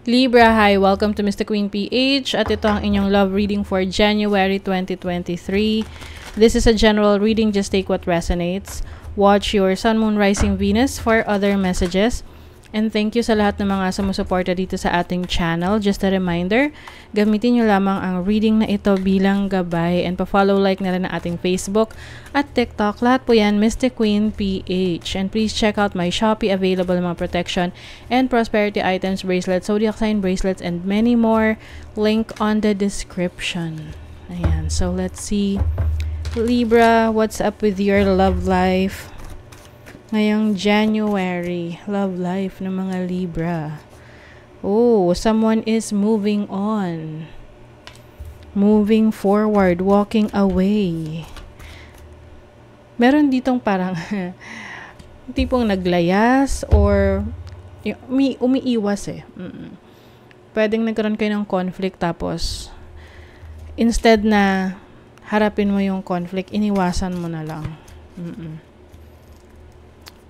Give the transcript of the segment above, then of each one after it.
Libra, hi! Welcome to Mr. Queen PH at ito ang inyong love reading for January 2023. This is a general reading, just take what resonates. Watch your Sun, Moon, Rising, Venus for other messages. And thank you sa lahat ng mga sumusuporta dito sa ating channel. Just a reminder, gamitin nyo lamang ang reading na ito bilang gabay and pa-follow like na rin na ating Facebook at TikTok. Lahat po yan, Mr. Queen PH. And please check out my Shopee, available mga protection and prosperity items, bracelets, zodiac sign bracelets, and many more. Link on the description. Ayan, so let's see. Libra, what's up with your love life? Ngayong January, love life ng mga Libra. Oh, someone is moving on. Moving forward, walking away. Meron ditong parang tipong naglayas or umiiwas eh. Pwedeng nagkaroon kayo ng conflict tapos instead na harapin mo yung conflict, iniwasan mo na lang.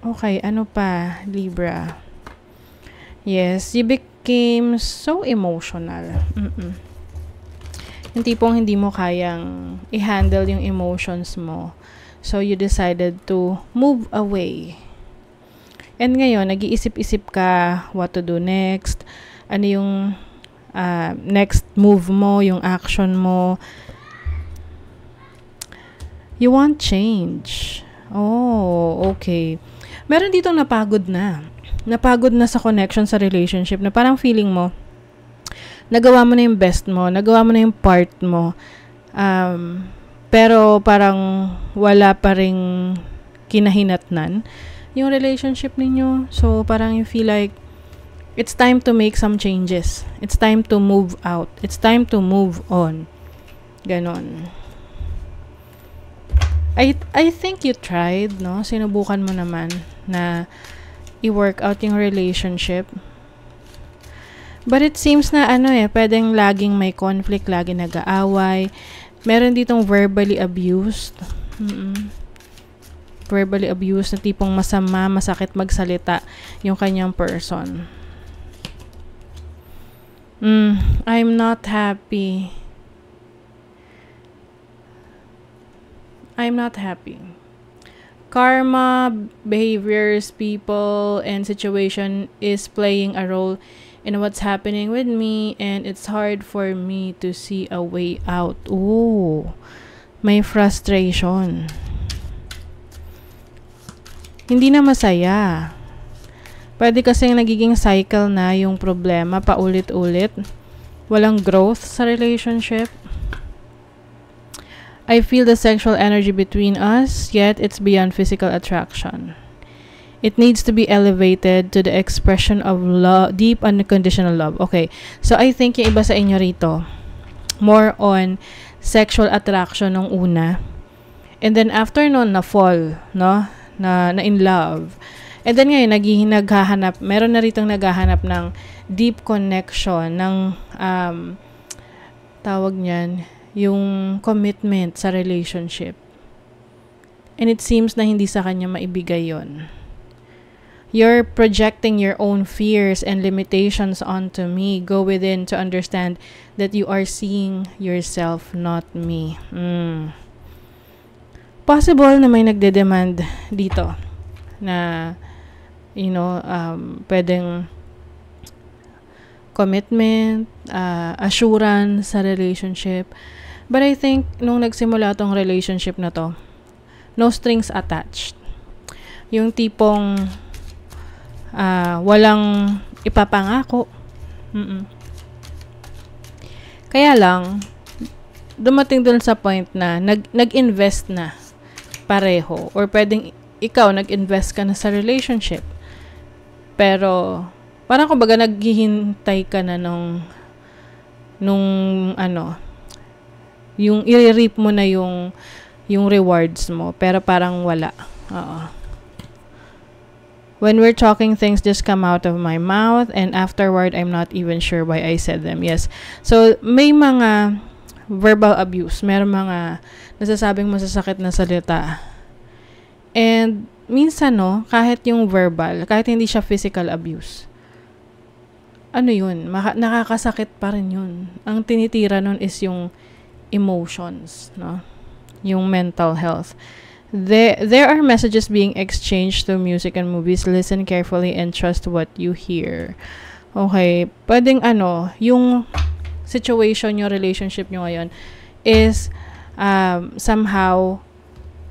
Okay, ano pa, Libra? Yes, you became so emotional. Yung tipong hindi mo kayang i-handle yung emotions mo. So, you decided to move away. And ngayon, nag-iisip-isip ka what to do next. Ano yung next move mo, yung action mo. You want change. Oh, okay. Meron ditong napagod na. Napagod na sa connection sa relationship na parang feeling mo, nagawa mo na yung best mo, nagawa mo na yung part mo, pero parang wala pa ring kinahinatnan yung relationship ninyo. So, parang you feel like it's time to make some changes. It's time to move out. It's time to move on. Ganon. I think you tried, no? Sinubukan mo naman na i-work out yung relationship. But it seems na pwedeng laging may conflict, laging nag-aaway. Meron ditong verbally abused. Verbally abused na tipong masama, masakit magsalita yung kanyang person. I'm not happy. I'm not happy. Karma, behaviors, people, and situation is playing a role in what's happening with me, and it's hard for me to see a way out. Oh, may frustration. Hindi na masaya. Pwede kasing nagiging cycle na yung problema paulit-ulit. Walang growth sa relationship. I feel the sexual energy between us, yet it's beyond physical attraction. It needs to be elevated to the expression of love, deep unconditional love. Okay, so I think yung iba sa inyo rito, more on sexual attraction nung una. And then after nun, na-fall, no? Na in love. And then ngayon, naghahanap, meron na ritong naghahanap ng deep connection, ng, tawag niyan, yung commitment sa relationship. And it seems na hindi sa kanya maibigay yon. You're projecting your own fears and limitations onto me. Go within to understand that you are seeing yourself, not me. Possible na may nagde-demand dito na, pwedeng commitment, assurance sa relationship. But I think, nung nagsimula tong relationship na to, no strings attached. Yung tipong walang ipapangako. Kaya lang, dumating dun sa point na nag-invest na pareho. Or pwedeng ikaw, nag-invest ka na sa relationship. Pero, parang kumbaga naghihintay ka na yung i-reap mo na yung rewards mo, pero parang wala. When we're talking, things just come out of my mouth, and afterward, I'm not even sure why I said them. Yes. So, may mga verbal abuse. Meron mga nasasabing masasakit na salita. And, minsan, kahit yung verbal, kahit hindi siya physical abuse, ano yun, nakakasakit pa rin yun. Ang tinitira nun is yung emotions, no? Yung mental health. There are messages being exchanged through music and movies. Listen carefully and trust what you hear. Okay, pwedeng yung situation nyo, relationship nyo ngayon is somehow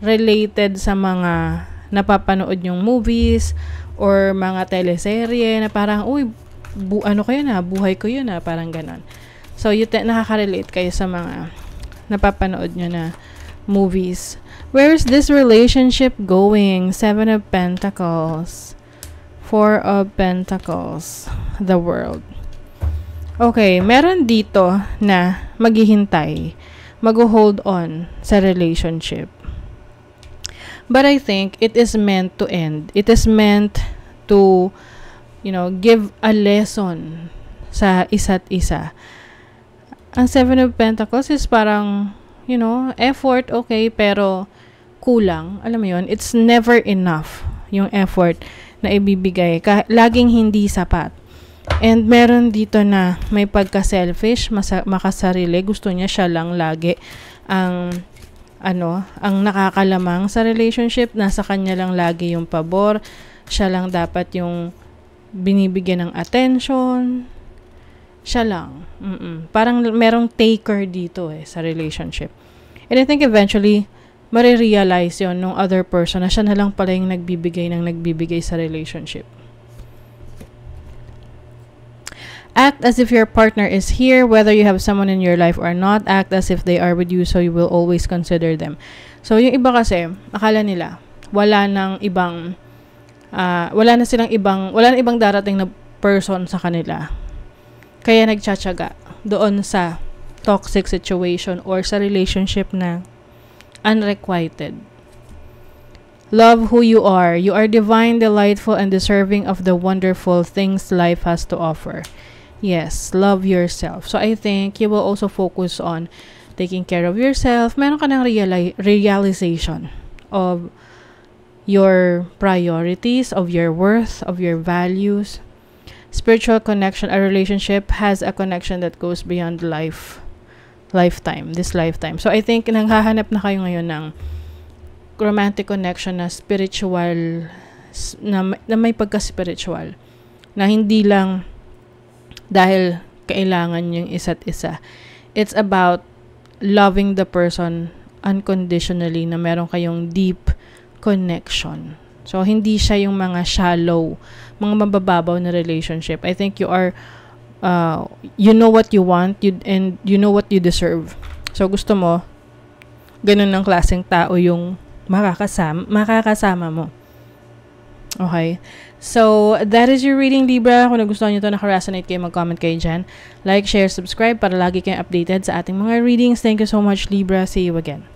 related sa mga napapanood yung movies or mga teleserye na parang, uy, buhay ko yun na, parang ganon. So, nakaka-relate kayo sa mga napapanood nyo na movies. Where is this relationship going? 7 of Pentacles. 4 of Pentacles. The World. Okay, meron dito na maghihintay, mag-hold on sa relationship. But I think it is meant to end. It is meant to, give a lesson sa isa't isa. Ang 7 of Pentacles is parang, effort, okay, pero kulang. Alam mo yun, it's never enough yung effort na ibibigay. Laging hindi sapat. And meron dito na may pagka-selfish, makasarili. Gusto niya siya lang lagi ang nakakalamang sa relationship. Nasa kanya lang lagi yung pabor. Siya lang dapat yung binibigyan ng attention. Siya lang. Parang merong taker dito sa relationship. And I think eventually, marirealize yon nung other person na siya na lang pala yung nagbibigay sa relationship. Act as if your partner is here, whether you have someone in your life or not. Act as if they are with you, so you will always consider them. So, yung iba kasi, akala nila, wala na silang ibang darating na person sa kanila. Kaya nagtsatsaga doon sa toxic situation or sa relationship na unrequited. Love who you are. You are divine, delightful, and deserving of the wonderful things life has to offer. Yes, love yourself. So I think you will also focus on taking care of yourself. Meron ka ng realization of your priorities, of your worth, of your values. Spiritual connection. A relationship has a connection that goes beyond this lifetime. So I think nanghahanap na kayo ngayon ng romantic connection na spiritual, na may pagka-spiritual, na hindi lang dahil kailangan yung isa't isa. It's about loving the person unconditionally, na meron kayong deep connection. So hindi siya yung mga shallow, mga mabababaw na relationship. I think you are you know what you want, and you know what you deserve. So, gusto mo, ganun ng klaseng tao yung makakasama mo. Okay? So, that is your reading, Libra. Kung nagustuhan nyo ito, naka-resonate kayo, mag-comment kayo dyan. Like, share, subscribe para lagi kayong updated sa ating mga readings. Thank you so much, Libra. See you again.